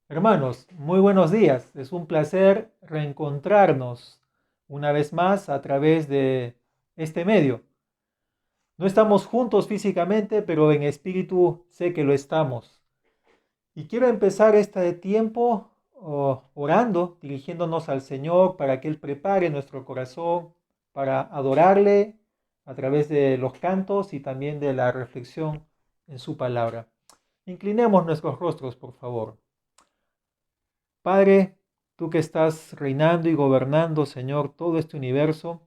Hermanos, muy buenos días. Es un placer reencontrarnos una vez más a través de este medio. No estamos juntos físicamente, pero en espíritu sé que lo estamos. Y quiero empezar este tiempo orando, dirigiéndonos al Señor para que Él prepare nuestro corazón para adorarle a través de los cantos y también de la reflexión en su palabra. Inclinemos nuestros rostros, por favor. Padre, tú que estás reinando y gobernando, Señor, todo este universo,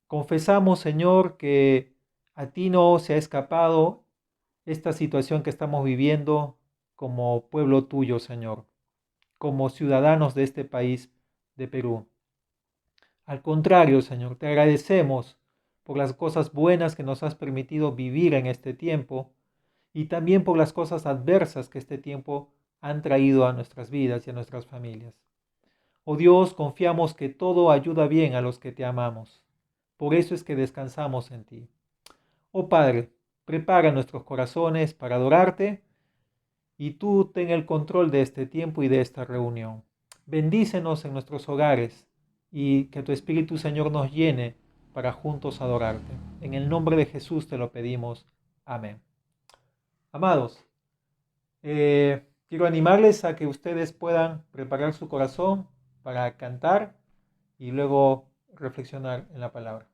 confesamos, Señor, que a ti no se ha escapado esta situación que estamos viviendo como pueblo tuyo, Señor, como ciudadanos de este país de Perú. Al contrario, Señor, te agradecemos por las cosas buenas que nos has permitido vivir en este tiempo y también por las cosas adversas que este tiempo han traído a nuestras vidas y a nuestras familias. Oh Dios, confiamos que todo ayuda bien a los que te amamos. Por eso es que descansamos en ti. Oh Padre, prepara nuestros corazones para adorarte y tú ten el control de este tiempo y de esta reunión. Bendícenos en nuestros hogares y que tu Espíritu, Señor, nos llene para juntos adorarte. En el nombre de Jesús te lo pedimos. Amén. Amados, quiero animarles a que ustedes puedan preparar su corazón para cantar y luego reflexionar en la palabra.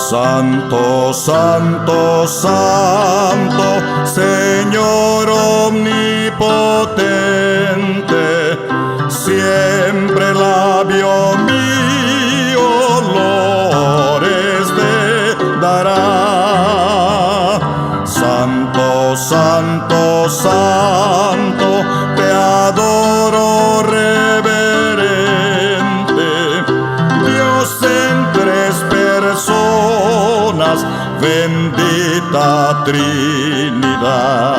Santo, santo, santo, Señor omnipotente, siempre labio mío olores te dará. Santo, santo, santo, te adoro reverente, Dios en tres personas, bendita Trinidad.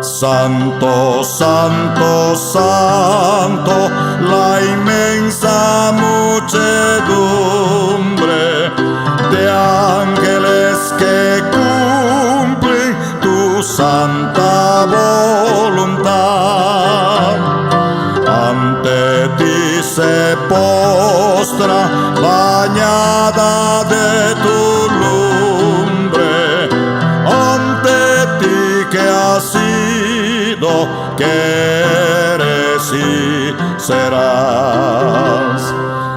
Santo, santo, santo, la inmensa muchedumbre de ángeles que cumplen tu santa voluntad. Ante ti se postra, bañada de tu lumbre, ante ti que has sido, que eres y serás.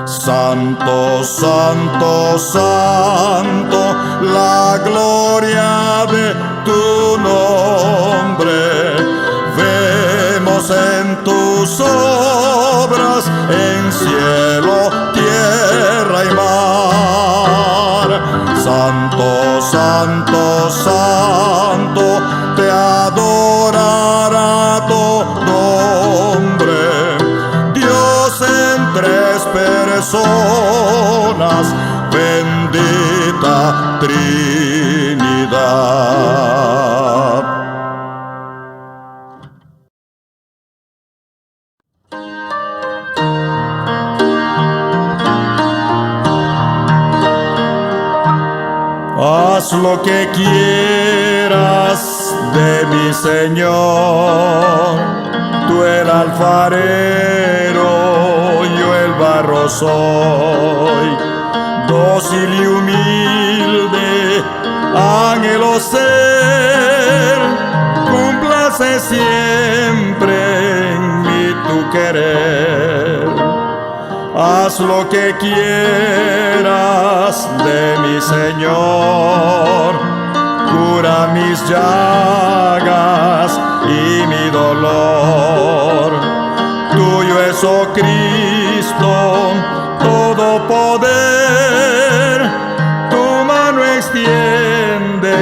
Santo, santo, santo, la gloria de tu nombre vemos en tus obras, en cielo, tierra y mar. Santo, santo, santo, te adorará todo hombre, Dios en tres personas, bendita Trinidad. Haz lo que quieras de mi Señor, tú el alfarero, yo el barro soy, dócil y humilde, ángel ser, cúmplase siempre en mí tu querer. Haz lo que quieras de mi Señor, cura mis llagas y mi dolor. Tuyo es, oh Cristo, todo poder, tu mano extiende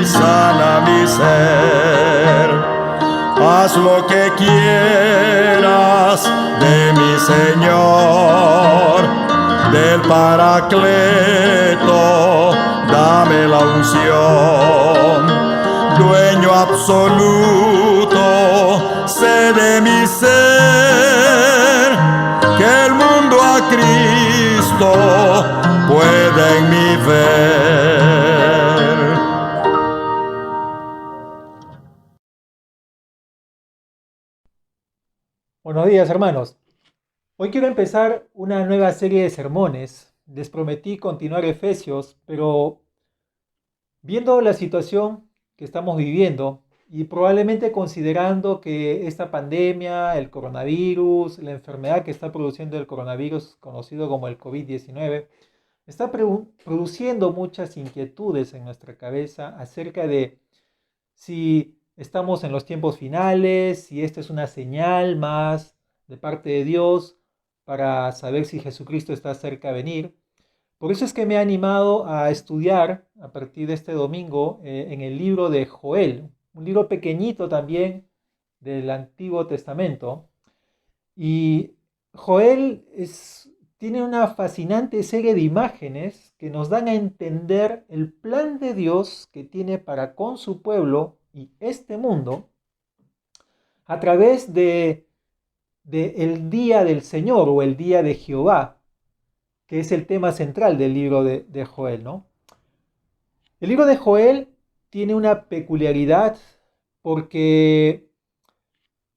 y sana mi ser. Haz lo que quieras de mi Señor, del Paracleto, dame la unción. Dueño absoluto, sé de mi ser, que el mundo a Cristo ver. Buenos días, hermanos. Hoy quiero empezar una nueva serie de sermones. Les prometí continuar Efesios, pero viendo la situación que estamos viviendo y probablemente considerando que esta pandemia, el coronavirus, la enfermedad que está produciendo el coronavirus, conocido como el COVID-19, está produciendo muchas inquietudes en nuestra cabeza acerca de si estamos en los tiempos finales, si esta es una señal más de parte de Dios para saber si Jesucristo está cerca de venir. Por eso es que me he animado a estudiar a partir de este domingo en el libro de Joel, un libro pequeñito también del Antiguo Testamento. Y Joel tiene una fascinante serie de imágenes que nos dan a entender el plan de Dios que tiene para con su pueblo y este mundo a través de el día del Señor o el día de Jehová, que es el tema central del libro de Joel, ¿no? El libro de Joel tiene una peculiaridad porque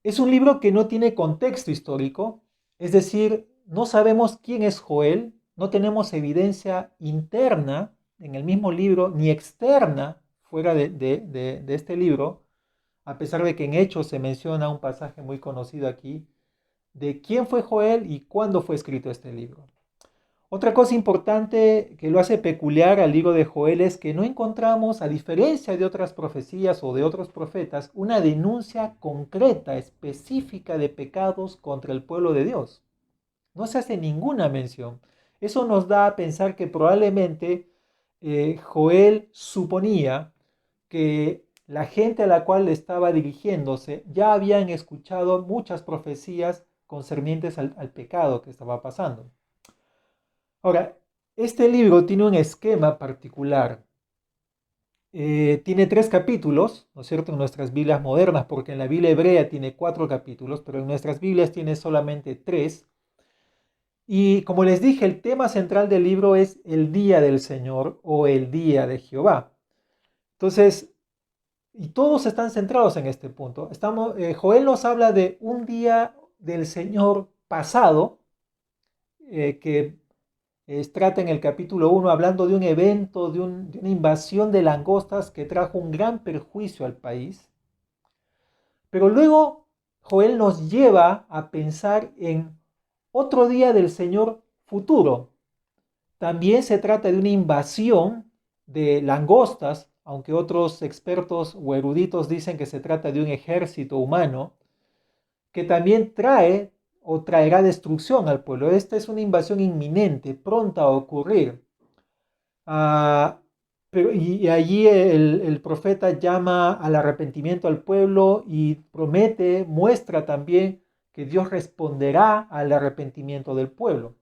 es un libro que no tiene contexto histórico, es decir, no sabemos quién es Joel, no tenemos evidencia interna en el mismo libro ni externa fuera de este libro, a pesar de que en Hechos se menciona un pasaje muy conocido aquí de quién fue Joel y cuándo fue escrito este libro. Otra cosa importante que lo hace peculiar al libro de Joel es que no encontramos, a diferencia de otras profecías o de otros profetas, una denuncia concreta, específica de pecados contra el pueblo de Dios. No se hace ninguna mención. Eso nos da a pensar que probablemente Joel suponía que la gente a la cual estaba dirigiéndose ya habían escuchado muchas profecías concernientes al pecado que estaba pasando. Ahora, este libro tiene un esquema particular. Tiene 3 capítulos, ¿no es cierto?, en nuestras Biblias modernas, porque en la Biblia hebrea tiene 4 capítulos, pero en nuestras Biblias tiene solamente 3. Y como les dije, el tema central del libro es el día del Señor o el día de Jehová. Entonces, y todos están centrados en este punto. Joel nos habla de un día del Señor pasado, que trata en el capítulo 1 hablando de un evento, de una invasión de langostas que trajo un gran perjuicio al país. Pero luego Joel nos lleva a pensar en otro día del Señor futuro. También se trata de una invasión de langostas, aunque otros expertos o eruditos dicen que se trata de un ejército humano, que también trae o traerá destrucción al pueblo. Esta es una invasión inminente, pronta a ocurrir. Y allí el profeta llama al arrepentimiento al pueblo y promete, muestra también que Dios responderá al arrepentimiento del pueblo.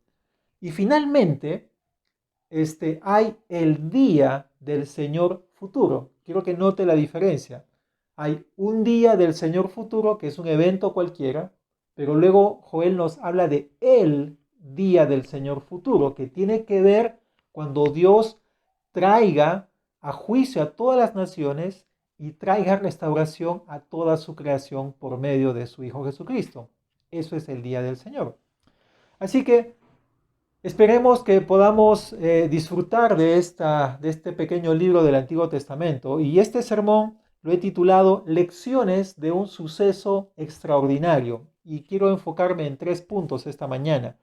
Y finalmente, hay el día del Señor futuro. Quiero que note la diferencia. Hay un día del Señor futuro, que es un evento cualquiera, pero luego Joel nos habla de el día del Señor futuro, que tiene que ver cuando Dios traiga a juicio a todas las naciones y traiga restauración a toda su creación por medio de su Hijo Jesucristo. Eso es el día del Señor. Así que esperemos que podamos disfrutar de este pequeño libro del Antiguo Testamento, y este sermón lo he titulado Lecciones de un suceso extraordinario, y quiero enfocarme en 3 puntos esta mañana,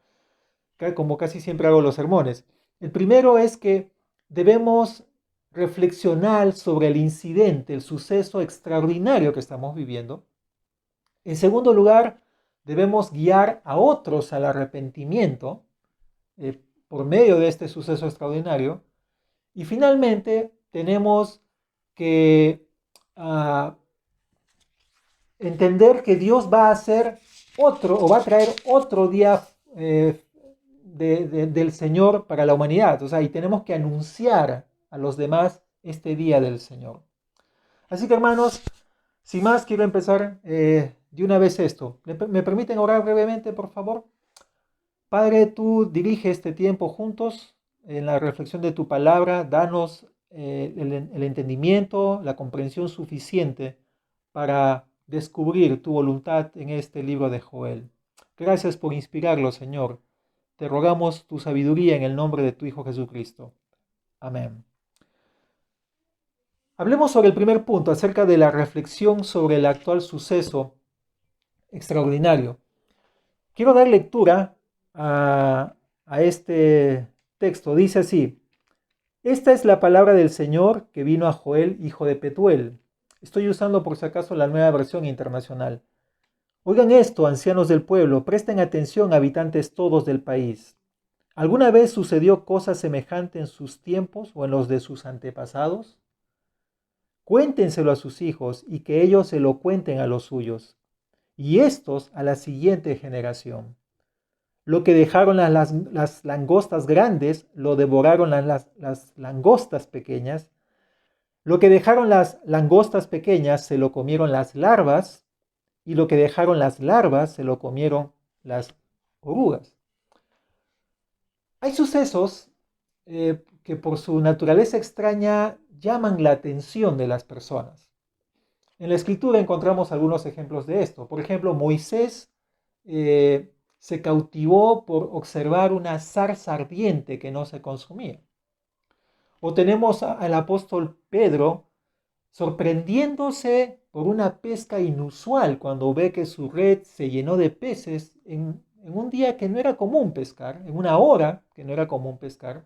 como casi siempre hago los sermones. El primero es que debemos reflexionar sobre el incidente, el suceso extraordinario que estamos viviendo. En segundo lugar, debemos guiar a otros al arrepentimiento por medio de este suceso extraordinario. Y finalmente tenemos que entender que Dios va a hacer otro, o va a traer otro día del Señor para la humanidad. O sea, y tenemos que anunciar a los demás este día del Señor. Así que, hermanos, sin más, quiero empezar de una vez esto. ¿Me permiten orar brevemente, por favor? Padre, tú dirige este tiempo juntos. en la reflexión de tu palabra, danos el entendimiento, la comprensión suficiente para descubrir tu voluntad en este libro de Joel. Gracias por inspirarlo, Señor. Te rogamos tu sabiduría en el nombre de tu Hijo Jesucristo. Amén. Hablemos sobre el primer punto, acerca de la reflexión sobre el actual suceso extraordinario. Quiero dar lectura a este texto. Dice así: esta es la palabra del Señor que vino a Joel, hijo de Petuel. Estoy usando por si acaso la nueva versión internacional. Oigan esto, ancianos del pueblo, presten atención, habitantes todos del país. ¿Alguna vez sucedió cosa semejante en sus tiempos o en los de sus antepasados? Cuéntenselo a sus hijos y que ellos se lo cuenten a los suyos, y estos a la siguiente generación. Lo que dejaron las langostas grandes, lo devoraron las langostas pequeñas. Lo que dejaron las langostas pequeñas, se lo comieron las larvas, y lo que dejaron las larvas, se lo comieron las orugas. Hay sucesos que por su naturaleza extraña llaman la atención de las personas. En la escritura encontramos algunos ejemplos de esto. Por ejemplo, Moisés se cautivó por observar una zarza ardiente que no se consumía. O tenemos al apóstol Pedro sorprendiéndose por una pesca inusual cuando ve que su red se llenó de peces en un día que no era común pescar, en una hora que no era común pescar.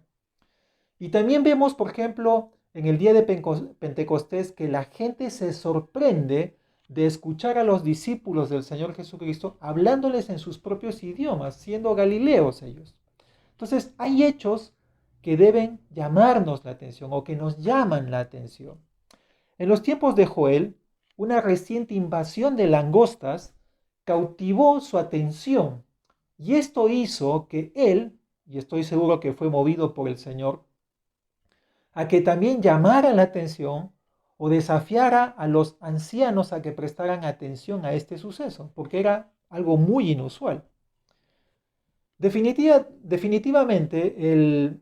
Y también vemos, por ejemplo, en el día de Pentecostés, que la gente se sorprende de escuchar a los discípulos del Señor Jesucristo hablándoles en sus propios idiomas, siendo galileos ellos. Entonces, hay hechos que deben llamarnos la atención o que nos llaman la atención. En los tiempos de Joel, una reciente invasión de langostas cautivó su atención y esto hizo que él, y estoy seguro que fue movido por el Señor, a que también llamara la atención o desafiara a los ancianos a que prestaran atención a este suceso, porque era algo muy inusual. Definitivamente,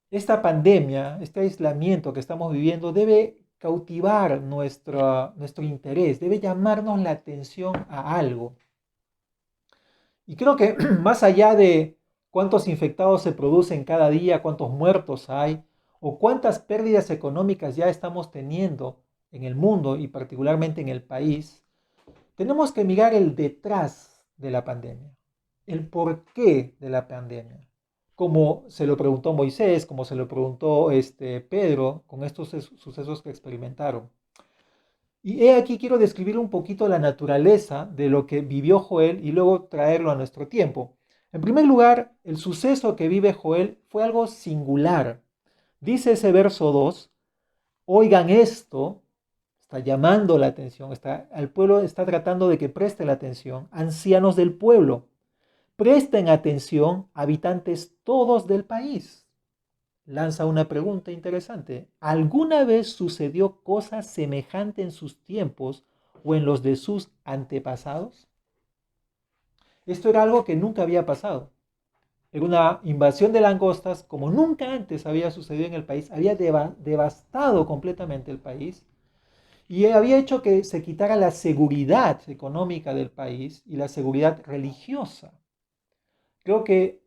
esta pandemia, este aislamiento que estamos viviendo debe cautivar nuestro interés, debe llamarnos la atención a algo. Y creo que más allá de cuántos infectados se producen cada día, cuántos muertos hay, o cuántas pérdidas económicas ya estamos teniendo en el mundo y particularmente en el país, tenemos que mirar el detrás de la pandemia, el porqué de la pandemia. Como se lo preguntó Moisés, como se lo preguntó Pedro con estos sucesos que experimentaron. Y he aquí quiero describir un poquito la naturaleza de lo que vivió Joel y luego traerlo a nuestro tiempo. En primer lugar, el suceso que vive Joel fue algo singular. Dice ese verso 2, oigan esto, está llamando la atención, al pueblo está tratando de que preste la atención, ancianos del pueblo, presten atención, habitantes todos del país. Lanza una pregunta interesante. ¿Alguna vez sucedió cosa semejante en sus tiempos o en los de sus antepasados? Esto era algo que nunca había pasado. Era una invasión de langostas como nunca antes había sucedido en el país. Había devastado completamente el país y había hecho que se quitara la seguridad económica del país y la seguridad religiosa. Creo que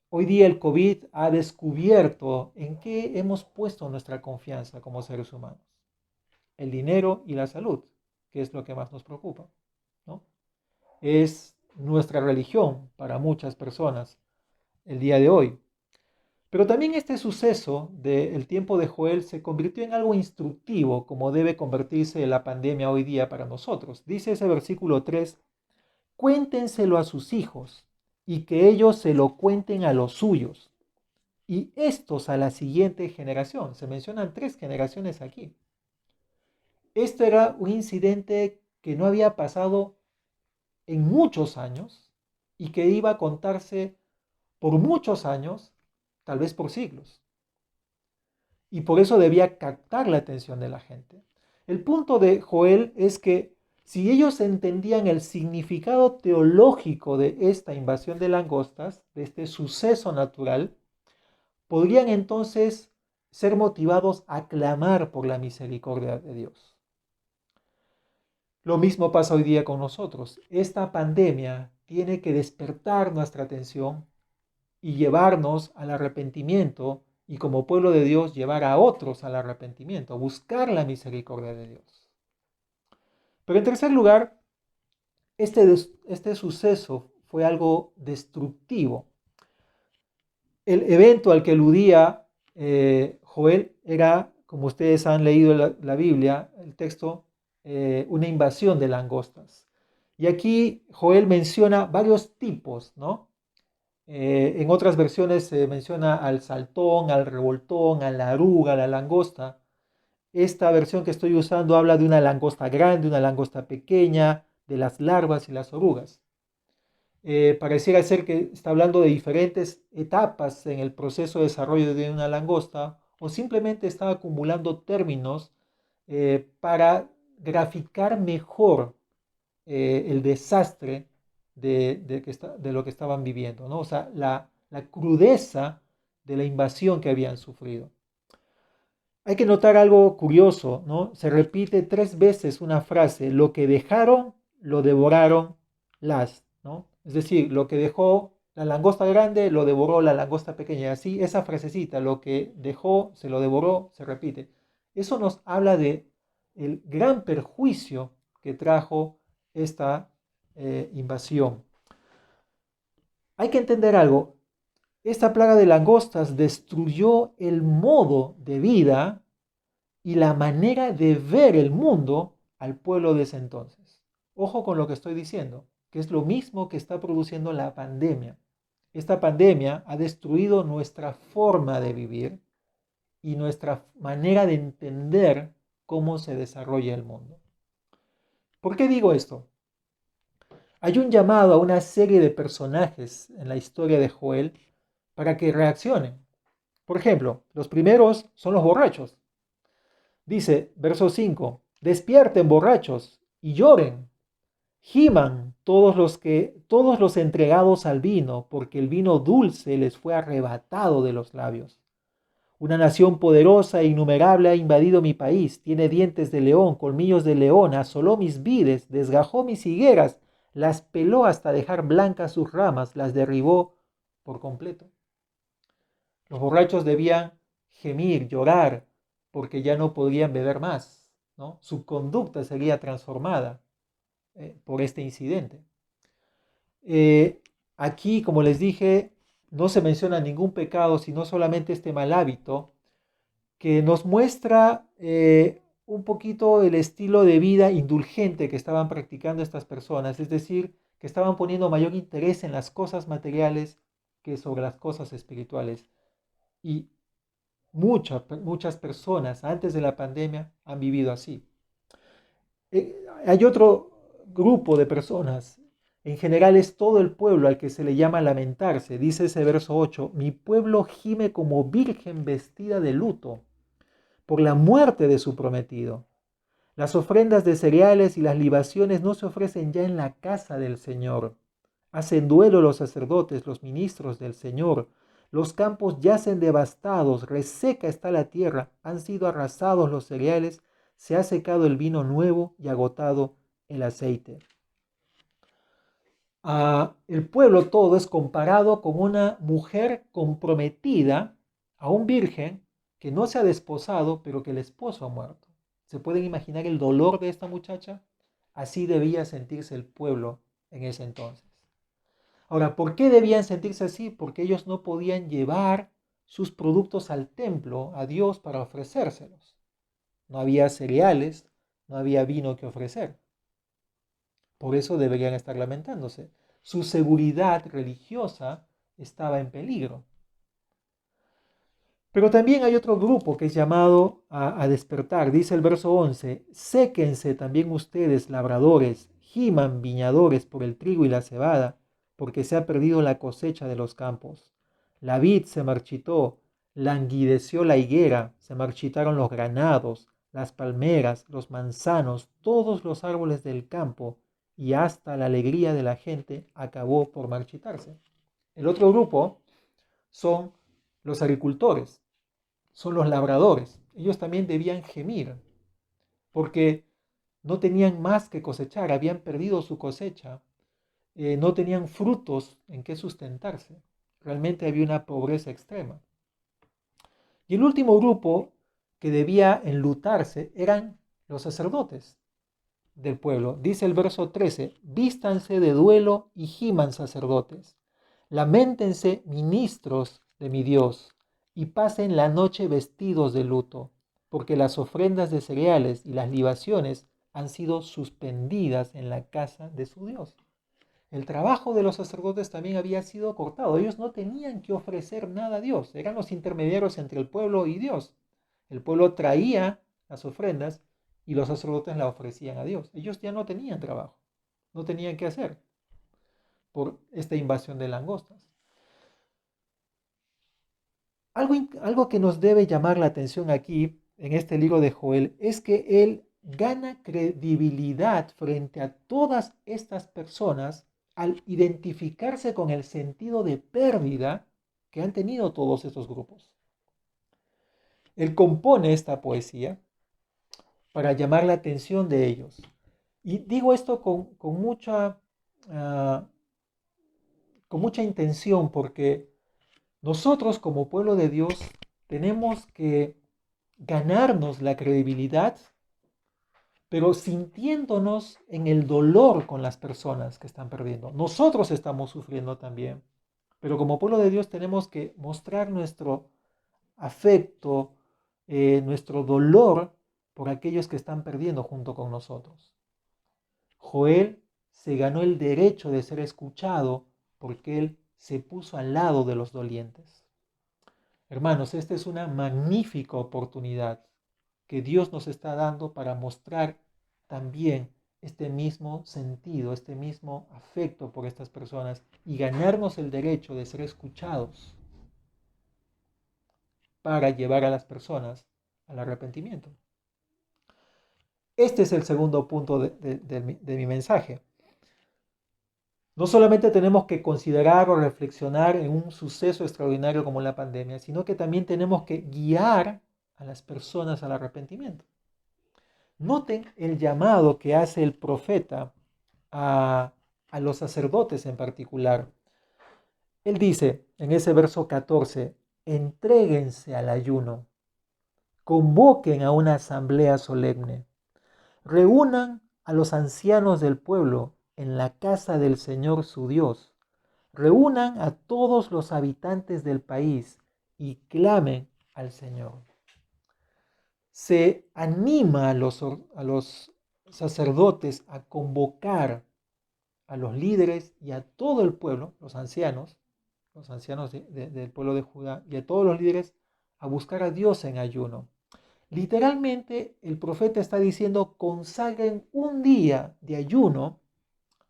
hoy día el COVID ha descubierto en qué hemos puesto nuestra confianza como seres humanos. El dinero y la salud, que es lo que más nos preocupa, ¿no? Es nuestra religión para muchas personas el día de hoy. Pero también este suceso del tiempo de Joel se convirtió en algo instructivo, como debe convertirse la pandemia hoy día para nosotros. Dice ese versículo 3, cuéntenselo a sus hijos y que ellos se lo cuenten a los suyos y estos a la siguiente generación. Se mencionan 3 generaciones aquí. Esto era un incidente que no había pasado en muchos años y que iba a contarse por muchos años, tal vez por siglos. Y por eso debía captar la atención de la gente. El punto de Joel es que si ellos entendían el significado teológico de esta invasión de langostas, de este suceso natural, podrían entonces ser motivados a clamar por la misericordia de Dios. Lo mismo pasa hoy día con nosotros. Esta pandemia tiene que despertar nuestra atención y llevarnos al arrepentimiento y como pueblo de Dios llevar a otros al arrepentimiento, buscar la misericordia de Dios. Pero en tercer lugar, este suceso fue algo destructivo. El evento al que aludía Joel era, como ustedes han leído la Biblia, el texto, una invasión de langostas. Y aquí Joel menciona varios tipos, ¿no? En otras versiones se menciona al saltón, al revoltón, a la aruga, a la langosta. Esta versión que estoy usando habla de una langosta grande, una langosta pequeña, de las larvas y las orugas. Pareciera ser que está hablando de diferentes etapas en el proceso de desarrollo de una langosta o simplemente está acumulando términos para graficar mejor el desastre de lo que estaban viviendo, ¿no? O sea, la crudeza de la invasión que habían sufrido. Hay que notar algo curioso, ¿no? Se repite 3 veces una frase: lo que dejaron, lo devoraron las, ¿no? Es decir, lo que dejó la langosta grande, lo devoró la langosta pequeña. Y así, esa frasecita, lo que dejó, se lo devoró, se repite. Eso nos habla de el gran perjuicio que trajo esta invasión. Hay que entender algo. Esta plaga de langostas destruyó el modo de vida y la manera de ver el mundo al pueblo de ese entonces. Ojo con lo que estoy diciendo, que es lo mismo que está produciendo la pandemia. Esta pandemia ha destruido nuestra forma de vivir y nuestra manera de entender cómo se desarrolla el mundo. ¿Por qué digo esto? Hay un llamado a una serie de personajes en la historia de Joel para que reaccionen. Por ejemplo, los primeros son los borrachos. Dice, verso 5, despierten borrachos y lloren, giman todos los entregados al vino, porque el vino dulce les fue arrebatado de los labios. Una nación poderosa e innumerable ha invadido mi país, tiene dientes de león, colmillos de león, asoló mis vides, desgajó mis higueras, las peló hasta dejar blancas sus ramas, las derribó por completo. Los borrachos debían gemir, llorar, porque ya no podían beber más, ¿no? Su conducta sería transformada por este incidente. Aquí, como les dije, no se menciona ningún pecado, sino solamente este mal hábito que nos muestra un poquito el estilo de vida indulgente que estaban practicando estas personas, es decir, que estaban poniendo mayor interés en las cosas materiales que sobre las cosas espirituales. Y muchas personas antes de la pandemia han vivido así. Hay otro grupo de personas, en general es todo el pueblo al que se le llama lamentarse. Dice ese verso 8, mi pueblo gime como virgen vestida de luto por la muerte de su prometido. Las ofrendas de cereales y las libaciones no se ofrecen ya en la casa del Señor. Hacen duelo los sacerdotes, los ministros del Señor. Los campos yacen devastados, reseca está la tierra, han sido arrasados los cereales, se ha secado el vino nuevo y agotado el aceite. El pueblo todo es comparado con una mujer comprometida, aún virgen, que no se ha desposado, pero que el esposo ha muerto. ¿Se pueden imaginar el dolor de esta muchacha? Así debía sentirse el pueblo en ese entonces. Ahora, ¿por qué debían sentirse así? Porque ellos no podían llevar sus productos al templo, a Dios, para ofrecérselos. No había cereales, no había vino que ofrecer. Por eso deberían estar lamentándose. Su seguridad religiosa estaba en peligro. Pero también hay otro grupo que es llamado a despertar. Dice el verso 11, séquense también ustedes, labradores, giman viñadores por el trigo y la cebada, porque se ha perdido la cosecha de los campos. La vid se marchitó, languideció la higuera, se marchitaron los granados, las palmeras, los manzanos, todos los árboles del campo, y hasta la alegría de la gente acabó por marchitarse. El otro grupo son Los agricultores son los labradores. Ellos también debían gemir porque no tenían más que cosechar, habían perdido su cosecha, no tenían frutos en que sustentarse. Realmente había una pobreza extrema. Y el último grupo que debía enlutarse eran los sacerdotes del pueblo. Dice el verso 13, vístanse de duelo y giman sacerdotes, lamentense ministros de mi Dios, y pasen la noche vestidos de luto, porque las ofrendas de cereales y las libaciones han sido suspendidas en la casa de su Dios. El trabajo de los sacerdotes también había sido cortado. Ellos no tenían que ofrecer nada a Dios. Eran los intermediarios entre el pueblo y Dios. El pueblo traía las ofrendas y los sacerdotes las ofrecían a Dios. Ellos ya no tenían trabajo. No tenían que hacer por esta invasión de langostas. Algo que nos debe llamar la atención aquí, en este libro de Joel, es que él gana credibilidad frente a todas estas personas al identificarse con el sentido de pérdida que han tenido todos estos grupos. Él compone esta poesía para llamar la atención de ellos. Y digo esto uh, con mucha intención porque nosotros como pueblo de Dios tenemos que ganarnos la credibilidad, pero sintiéndonos en el dolor con las personas que están perdiendo. Nosotros estamos sufriendo también, pero como pueblo de Dios tenemos que mostrar nuestro afecto, nuestro dolor por aquellos que están perdiendo junto con nosotros. Joel se ganó el derecho de ser escuchado porque él se puso al lado de los dolientes. Hermanos, esta es una magnífica oportunidad que Dios nos está dando para mostrar también este mismo sentido, este mismo afecto por estas personas y ganarnos el derecho de ser escuchados para llevar a las personas al arrepentimiento. Este es el segundo punto de mi mensaje. No solamente tenemos que considerar o reflexionar en un suceso extraordinario como la pandemia, sino que también tenemos que guiar a las personas al arrepentimiento. Noten el llamado que hace el profeta a los sacerdotes en particular. Él dice en ese verso 14, entréguense al ayuno, convoquen a una asamblea solemne, reúnan a los ancianos del pueblo en la casa del Señor su Dios, reúnan a todos los habitantes del país y clamen al Señor. Se anima a los sacerdotes a convocar a los líderes y a todo el pueblo, los ancianos del pueblo de Judá y a todos los líderes a buscar a Dios en ayuno. Literalmente el profeta está diciendo consagren un día de ayuno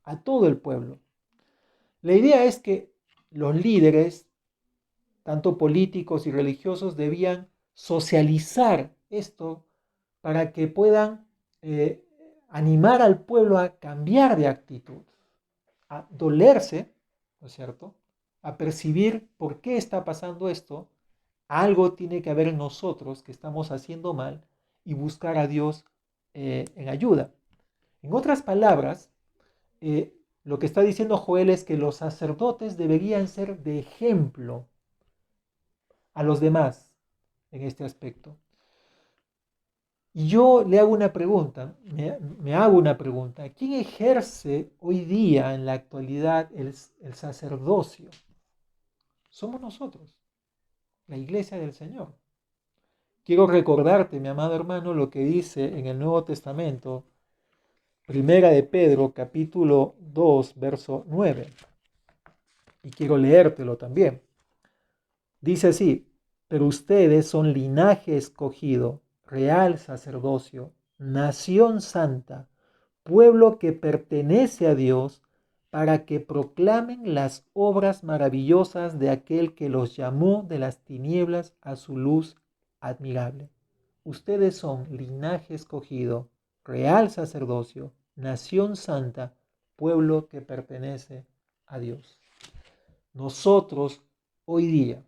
a todo el pueblo. La idea es que los líderes, tanto políticos y religiosos, debían socializar esto para que puedan animar al pueblo a cambiar de actitud, a dolerse, ¿no es cierto?, a percibir por qué está pasando esto. Algo tiene que haber en nosotros que estamos haciendo mal y buscar a Dios en ayuda. En otras palabras, lo que está diciendo Joel es que los sacerdotes deberían ser de ejemplo a los demás en este aspecto. Y yo le hago una pregunta, me hago una pregunta. ¿Quién ejerce hoy día en la actualidad el sacerdocio? Somos nosotros, la iglesia del Señor. Quiero recordarte, mi amado hermano, lo que dice en el Nuevo Testamento, Primera de Pedro, capítulo 2, verso 9. Y quiero leértelo también. Dice así, pero ustedes son linaje escogido, real sacerdocio, nación santa, pueblo que pertenece a Dios, para que proclamen las obras maravillosas de aquel que los llamó de las tinieblas a su luz admirable. Ustedes son linaje escogido, real sacerdocio, nación santa, pueblo que pertenece a Dios. Nosotros hoy día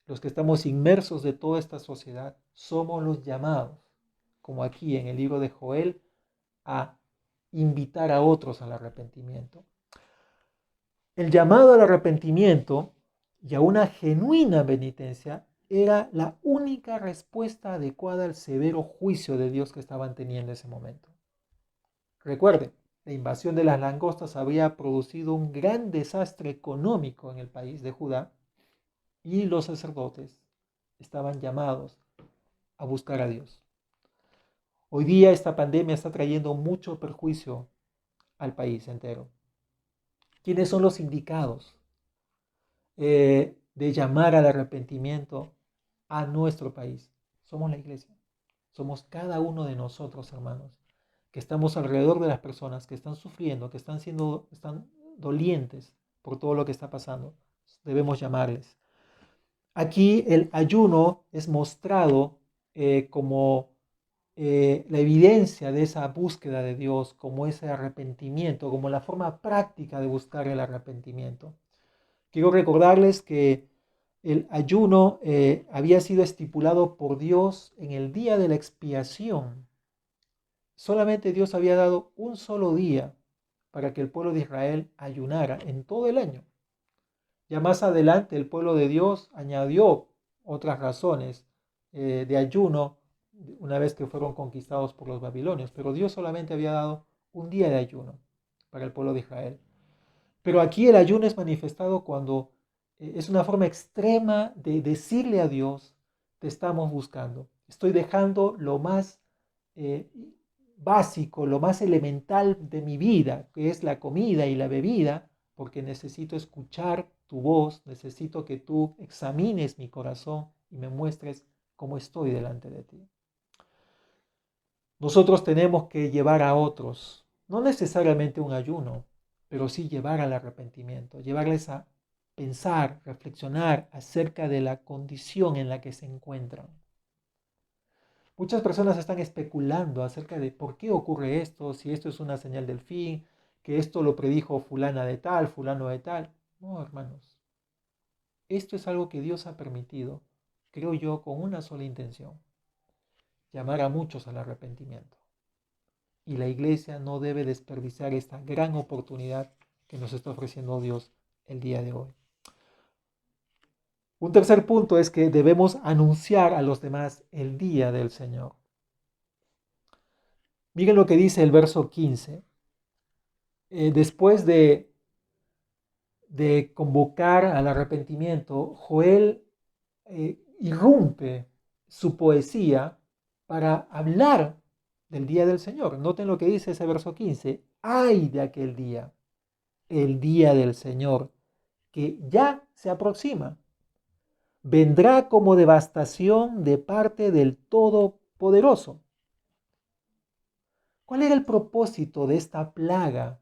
los que estamos inmersos de toda esta sociedad, somos los llamados, como aquí en el libro de Joel, a invitar a otros al arrepentimiento. El llamado al arrepentimiento y a una genuina penitencia era la única respuesta adecuada al severo juicio de Dios que estaban teniendo en ese momento. Recuerden, la invasión de las langostas había producido un gran desastre económico en el país de Judá y los sacerdotes estaban llamados a buscar a Dios. Hoy día esta pandemia está trayendo mucho perjuicio al país entero. ¿Quiénes son los indicados de llamar al arrepentimiento a nuestro país? Somos la iglesia. Somos cada uno de nosotros, hermanos, que estamos alrededor de las personas que están sufriendo, que están dolientes por todo lo que está pasando. Debemos llamarles. Aquí el ayuno es mostrado como la evidencia de esa búsqueda de Dios, como ese arrepentimiento, como la forma práctica de buscar el arrepentimiento. Quiero recordarles que el ayuno había sido estipulado por Dios en el día de la expiación. Solamente Dios había dado un solo día para que el pueblo de Israel ayunara en todo el año. Ya más adelante el pueblo de Dios añadió otras razones de ayuno una vez que fueron conquistados por los babilonios, pero Dios solamente había dado un día de ayuno para el pueblo de Israel. Pero aquí el ayuno es manifestado cuando es una forma extrema de decirle a Dios, te estamos buscando. Estoy dejando lo más básico, lo más elemental de mi vida, que es la comida y la bebida, porque necesito escuchar tu voz, necesito que tú examines mi corazón y me muestres cómo estoy delante de ti. Nosotros tenemos que llevar a otros, no necesariamente un ayuno, pero sí llevar al arrepentimiento, llevarles a pensar, reflexionar acerca de la condición en la que se encuentran. Muchas personas están especulando acerca de por qué ocurre esto, si esto es una señal del fin, que esto lo predijo fulana de tal, fulano de tal. No, hermanos. Esto es algo que Dios ha permitido, creo yo, con una sola intención: llamar a muchos al arrepentimiento. Y la iglesia no debe desperdiciar esta gran oportunidad que nos está ofreciendo Dios el día de hoy. Un tercer punto es que debemos anunciar a los demás el día del Señor. Miren lo que dice el verso 15. Después de convocar al arrepentimiento, Joel irrumpe su poesía para hablar del día del Señor. Noten lo que dice ese verso 15. ¡Ay de aquel día! El día del Señor, que ya se aproxima. Vendrá como devastación de parte del Todopoderoso. ¿Cuál era el propósito de esta plaga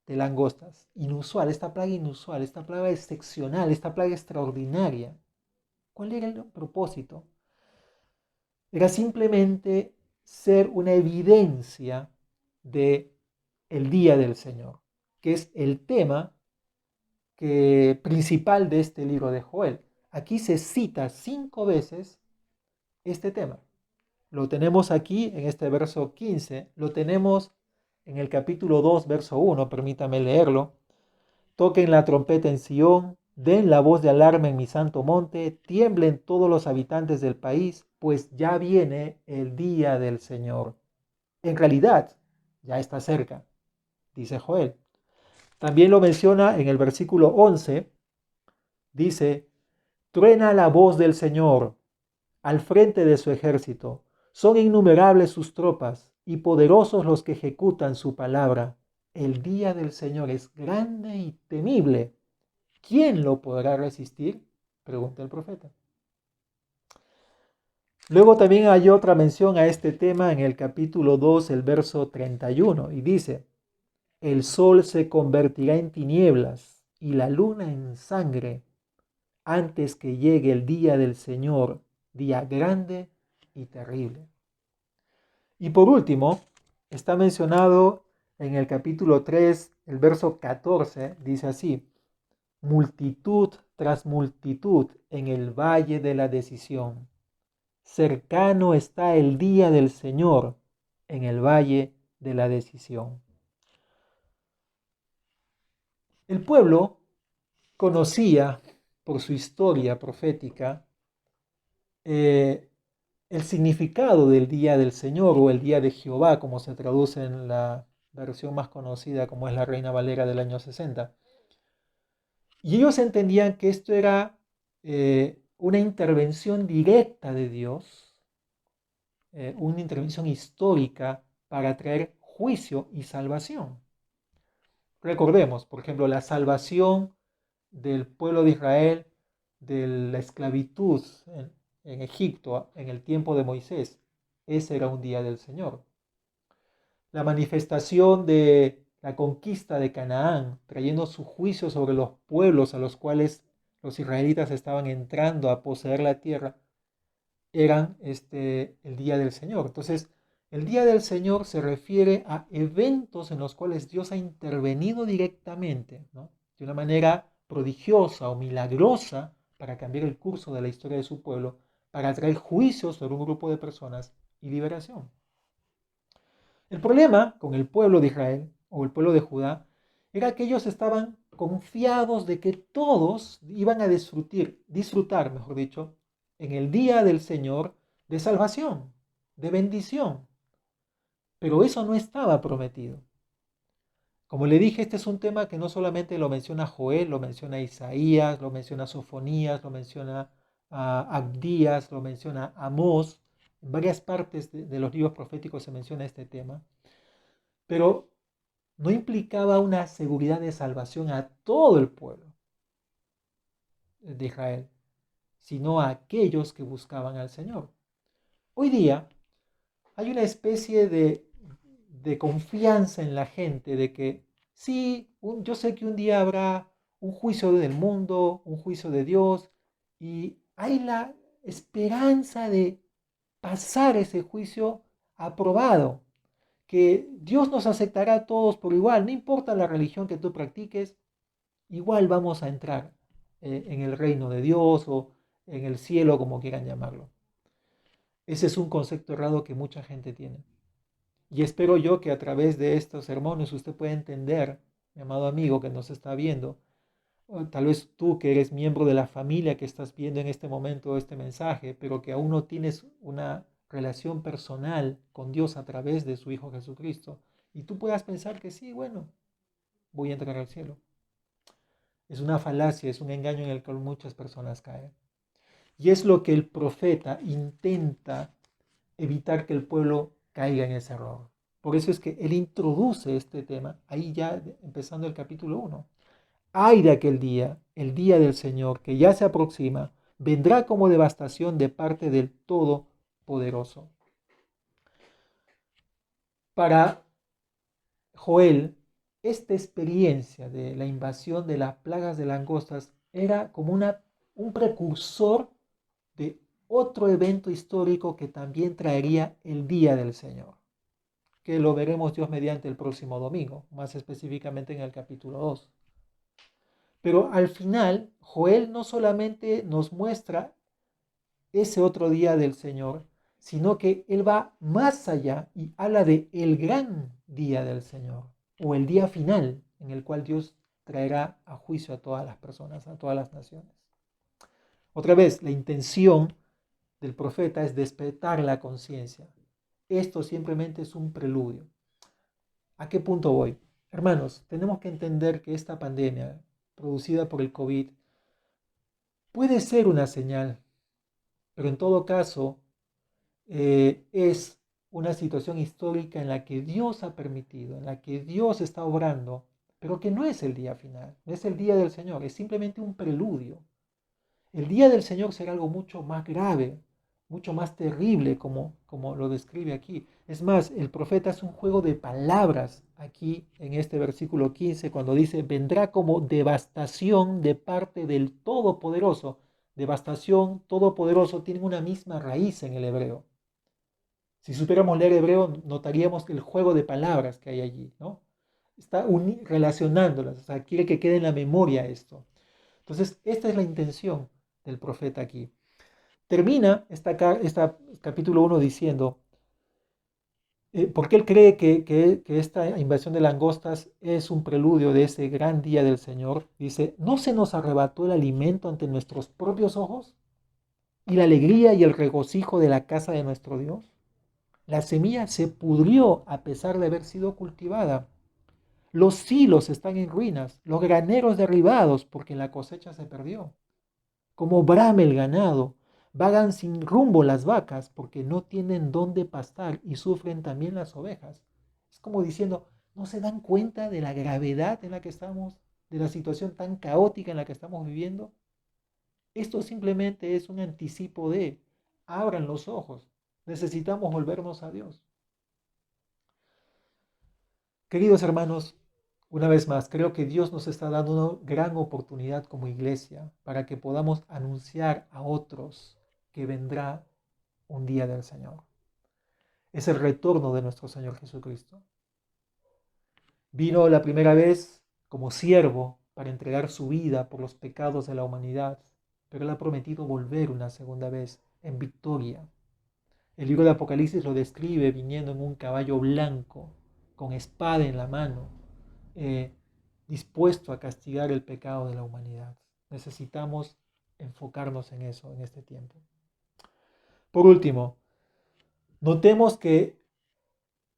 de langostas? Inusual, esta plaga excepcional, esta plaga extraordinaria. ¿Cuál era el propósito? Era simplemente ser una evidencia de el día del Señor, que es el tema principal de este libro de Joel. Aquí se cita 5 veces este tema. Lo tenemos aquí en este verso 15, lo tenemos en el capítulo 2, verso 1, permítame leerlo. Toquen la trompeta en Sión, den la voz de alarma en mi santo monte, tiemblen todos los habitantes del país, pues ya viene el día del Señor. En realidad, ya está cerca, dice Joel. También lo menciona en el versículo 11, dice: truena la voz del Señor al frente de su ejército. Son innumerables sus tropas y poderosos los que ejecutan su palabra. El día del Señor es grande y temible. ¿Quién lo podrá resistir?, pregunta el profeta. Luego también hay otra mención a este tema en el capítulo 2, el verso 31, y dice: el sol se convertirá en tinieblas y la luna en sangre antes que llegue el día del Señor, día grande y terrible. Y por último, está mencionado en el capítulo 3, el verso 14, dice así: multitud tras multitud en el valle de la decisión. Cercano está el día del Señor en el valle de la decisión. El pueblo conocía por su historia profética eh, el significado del día del Señor o el día de Jehová, como se traduce en la versión más conocida, como es la Reina Valera del año 60. Y ellos entendían que esto era una intervención directa de Dios, una intervención histórica para traer juicio y salvación. Recordemos, por ejemplo, la salvación del pueblo de Israel de la esclavitud en Egipto en el tiempo de Moisés. Ese era un día del Señor. La manifestación de la conquista de Canaán, trayendo su juicio sobre los pueblos a los cuales los israelitas estaban entrando a poseer la tierra, eran el día del Señor. Entonces, el día del Señor se refiere a eventos en los cuales Dios ha intervenido directamente, ¿no?, de una manera prodigiosa o milagrosa para cambiar el curso de la historia de su pueblo, para traer juicios sobre un grupo de personas y liberación. El problema con el pueblo de Israel o el pueblo de Judá era que ellos estaban confiados de que todos iban a disfrutar, mejor dicho, en el día del Señor de salvación, de bendición. Pero eso no estaba prometido. Como le dije, este es un tema que no solamente lo menciona Joel, lo menciona Isaías, lo menciona Sofonías, lo menciona Abdías, lo menciona Amós. En varias partes de los libros proféticos se menciona este tema. Pero no implicaba una seguridad de salvación a todo el pueblo de Israel, sino a aquellos que buscaban al Señor. Hoy día hay una especie de confianza en la gente de que sí, yo sé que un día habrá un juicio del mundo, un juicio de Dios, y hay la esperanza de pasar ese juicio aprobado, que Dios nos aceptará a todos por igual, no importa la religión que tú practiques, igual vamos a entrar en el reino de Dios o en el cielo, como quieran llamarlo. Ese es un concepto errado que mucha gente tiene. Y espero yo que a través de estos sermones usted pueda entender, mi amado amigo que nos está viendo, o tal vez tú que eres miembro de la familia que estás viendo en este momento este mensaje, pero que aún no tienes una relación personal con Dios a través de su Hijo Jesucristo, y tú puedas pensar que sí, bueno, voy a entrar al cielo. Es una falacia, es un engaño en el que muchas personas caen. Y es lo que el profeta intenta evitar que el pueblo caiga en ese error. Por eso es que él introduce este tema, ahí ya empezando el capítulo 1. Ay de aquel día, el día del Señor, que ya se aproxima, vendrá como devastación de parte del Todopoderoso. Para Joel, esta experiencia de la invasión de las plagas de langostas era como un precursor de otro evento histórico que también traería el día del Señor, que lo veremos Dios mediante el próximo domingo, más específicamente en el capítulo 2. Pero al final, Joel no solamente nos muestra ese otro día del Señor, sino que él va más allá y habla de el gran día del Señor, o el día final en el cual Dios traerá a juicio a todas las personas, a todas las naciones. Otra vez, la intención del profeta es despertar la conciencia. Esto simplemente es un preludio. ¿A qué punto voy? Hermanos, tenemos que entender que esta pandemia producida por el COVID puede ser una señal, pero en todo caso es una situación histórica en la que Dios ha permitido, en la que Dios está obrando, pero que no es el día final, no es el día del Señor, es simplemente un preludio. El día del Señor será algo mucho más grave, mucho más terrible, como lo describe aquí. Es más, el profeta hace un juego de palabras aquí en este versículo 15, cuando dice, vendrá como devastación de parte del Todopoderoso. Devastación, Todopoderoso, tienen una misma raíz en el hebreo. Si supiéramos leer hebreo, notaríamos el juego de palabras que hay allí, ¿no? Está relacionándolas, o sea, quiere que quede en la memoria esto. Entonces, esta es la intención del profeta aquí. Termina esta capítulo 1 diciendo, porque él cree que esta invasión de langostas es un preludio de ese gran día del Señor. Dice, ¿no se nos arrebató el alimento ante nuestros propios ojos? ¿Y la alegría y el regocijo de la casa de nuestro Dios? La semilla se pudrió a pesar de haber sido cultivada. Los silos están en ruinas, los graneros derribados porque la cosecha se perdió. Como brame el ganado, vagan sin rumbo las vacas porque no tienen dónde pastar y sufren también las ovejas. Es como diciendo, ¿no se dan cuenta de la gravedad en la que estamos, de la situación tan caótica en la que estamos viviendo? Esto simplemente es un anticipo de, abran los ojos, necesitamos volvernos a Dios. Queridos hermanos, una vez más, creo que Dios nos está dando una gran oportunidad como iglesia para que podamos anunciar a otros que vendrá un día del Señor. Es el retorno de nuestro Señor Jesucristo. Vino la primera vez como siervo para entregar su vida por los pecados de la humanidad, pero Él ha prometido volver una segunda vez en victoria. El libro de Apocalipsis lo describe viniendo en un caballo blanco, con espada en la mano, eh, dispuesto a castigar el pecado de la humanidad. Necesitamos enfocarnos en eso en este tiempo. Por último, notemos que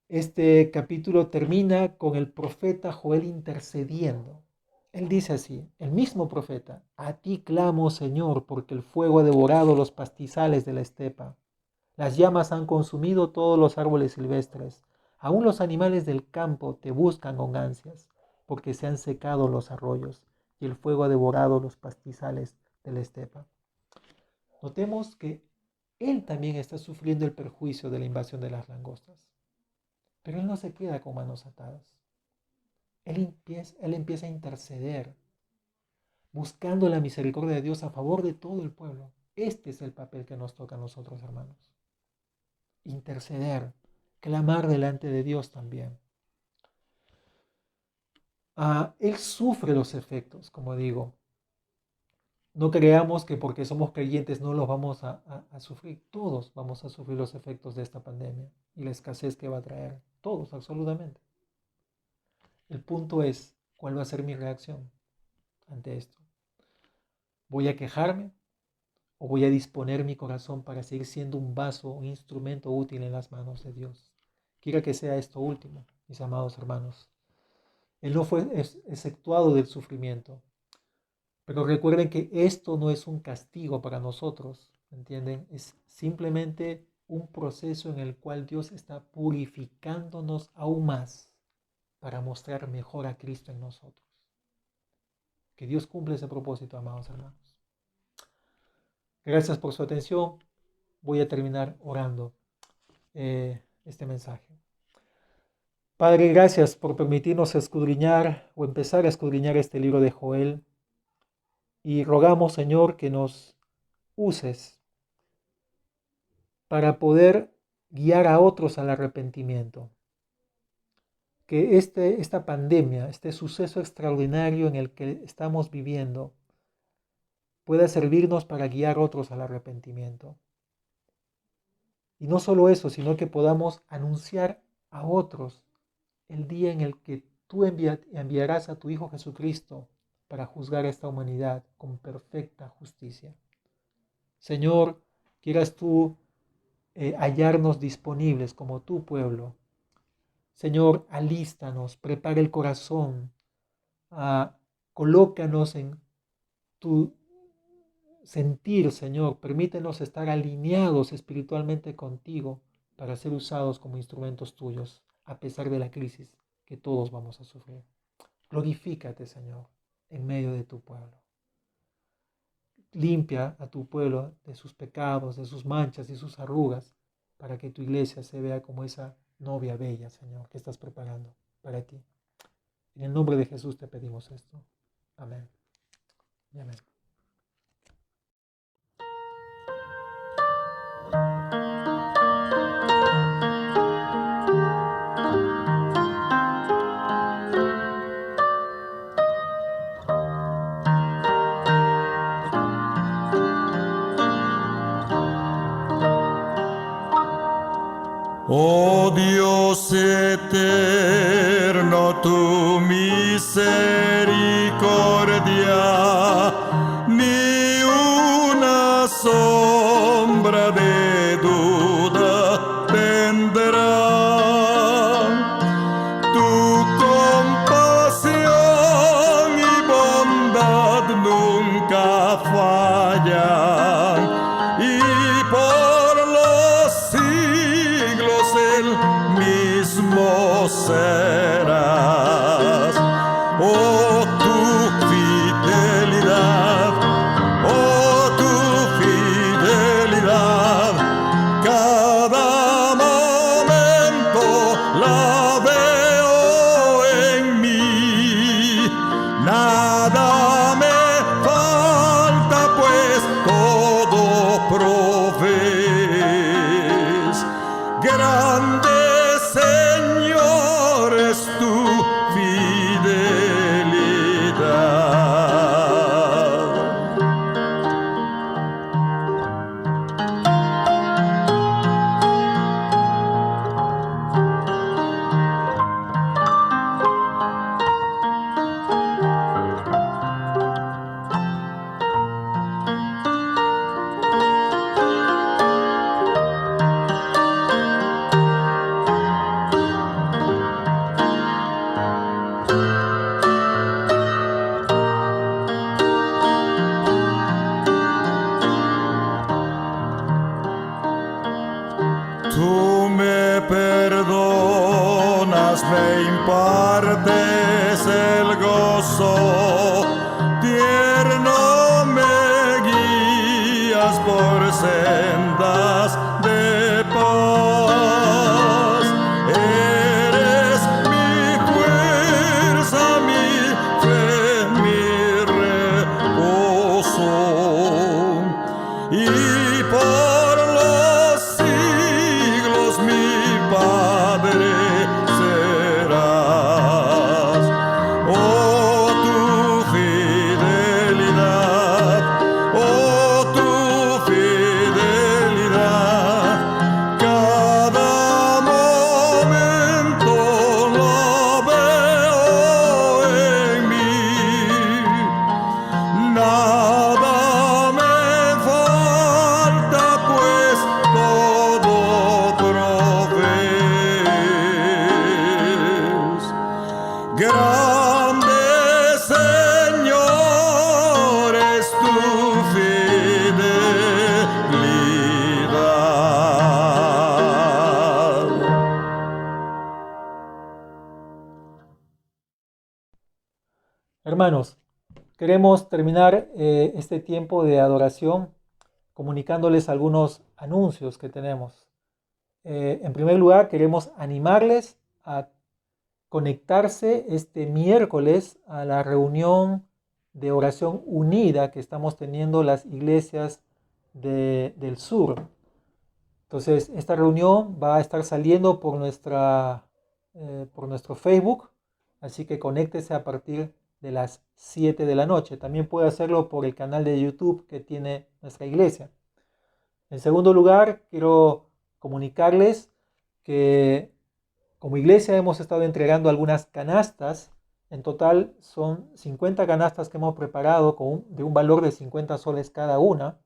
este capítulo termina con el profeta Joel intercediendo. Él dice así, el mismo profeta, a ti clamo, Señor, porque el fuego ha devorado los pastizales de la estepa. Las llamas han consumido todos los árboles silvestres. Aún los animales del campo te buscan con ansias, porque se han secado los arroyos y el fuego ha devorado los pastizales de la estepa. Notemos que él también está sufriendo el perjuicio de la invasión de las langostas. Pero él no se queda con manos atadas. Él empieza a interceder, buscando la misericordia de Dios a favor de todo el pueblo. Este es el papel que nos toca a nosotros, hermanos. Interceder, clamar delante de Dios también. Él sufre los efectos, como digo. No creamos que porque somos creyentes no los vamos a sufrir. Todos vamos a sufrir los efectos de esta pandemia y la escasez que va a traer. Todos, absolutamente. El punto es, ¿cuál va a ser mi reacción ante esto? ¿Voy a quejarme o voy a disponer mi corazón para seguir siendo un vaso, un instrumento útil en las manos de Dios? Quiera que sea esto último, mis amados hermanos. Él no fue exceptuado del sufrimiento. Pero recuerden que esto no es un castigo para nosotros, ¿entienden? Es simplemente un proceso en el cual Dios está purificándonos aún más para mostrar mejor a Cristo en nosotros. Que Dios cumpla ese propósito, amados hermanos. Gracias por su atención. Voy a terminar orando este mensaje. Padre, gracias por permitirnos escudriñar o empezar a escudriñar este libro de Joel. Y rogamos, Señor, que nos uses para poder guiar a otros al arrepentimiento. Que esta pandemia, este suceso extraordinario en el que estamos viviendo, pueda servirnos para guiar a otros al arrepentimiento. Y no solo eso, sino que podamos anunciar a otros el día en el que tú enviarás a tu Hijo Jesucristo para juzgar a esta humanidad con perfecta justicia. Señor, quieras tú hallarnos disponibles como tu pueblo. Señor, alístanos, prepara el corazón, colócanos en tu sentir, Señor. Permítenos estar alineados espiritualmente contigo para ser usados como instrumentos tuyos, a pesar de la crisis que todos vamos a sufrir. Glorifícate, Señor, en medio de tu pueblo. Limpia a tu pueblo de sus pecados, de sus manchas y sus arrugas, para que tu iglesia se vea como esa novia bella, Señor, que estás preparando para ti. En el nombre de Jesús te pedimos esto. Amén. Y amén. Dios eterno, tu misericordia, ni una sombra de duda tendrá. Tu compasión y bondad nunca fallan, y por los siglos el mismo serás. Oh, tu fidelidad, oh, tu fidelidad, cada momento la veo en mí. Nada me falta, pues todo provees. Grande, Señor, es tu fidelidad. Tú me perdonas, me impartes el gozo, tierno me guías por sendas de paz. Eres mi fuerza, mi fe, mi reposo, y por los siglos mi Padre serás. Oh, tu fidelidad, oh, tu fidelidad, cada momento la veo en mí. Nada me falta, pues todo provees. Grande, Señor, es tu fidelidad. Hermanos, queremos terminar este tiempo de adoración comunicándoles algunos anuncios que tenemos. En primer lugar, queremos animarles a conectarse este miércoles a la reunión de oración unida que estamos teniendo las iglesias del sur. Entonces, esta reunión va a estar saliendo por nuestro Facebook, así que conéctese a partir de las 7 de la noche. También puede hacerlo por el canal de YouTube que tiene nuestra iglesia. En segundo lugar, quiero comunicarles que como iglesia hemos estado entregando algunas canastas. En total son 50 canastas que hemos preparado de un valor de 50 soles cada una,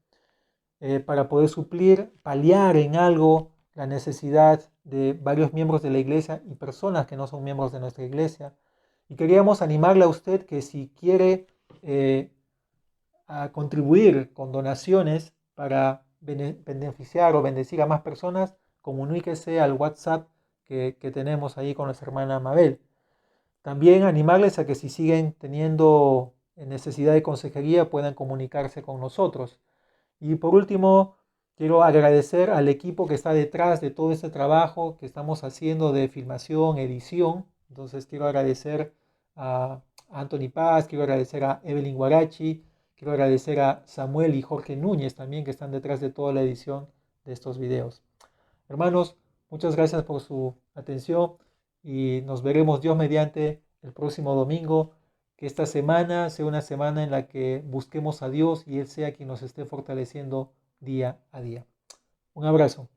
para poder suplir, paliar en algo la necesidad de varios miembros de la iglesia y personas que no son miembros de nuestra iglesia. Y queríamos animarle a usted que si quiere a contribuir con donaciones para beneficiar o bendecir a más personas, comuníquese al WhatsApp que tenemos ahí con nuestra hermana Mabel. También animarles a que si siguen teniendo necesidad de consejería puedan comunicarse con nosotros. Y por último, quiero agradecer al equipo que está detrás de todo este trabajo que estamos haciendo de filmación, edición. Entonces quiero agradecer a Anthony Paz, quiero agradecer a Evelyn Guarachi, quiero agradecer a Samuel y Jorge Núñez también, que están detrás de toda la edición de estos videos. Hermanos, muchas gracias por su atención y nos veremos Dios mediante el próximo domingo. Que esta semana sea una semana en la que busquemos a Dios y Él sea quien nos esté fortaleciendo día a día. Un abrazo.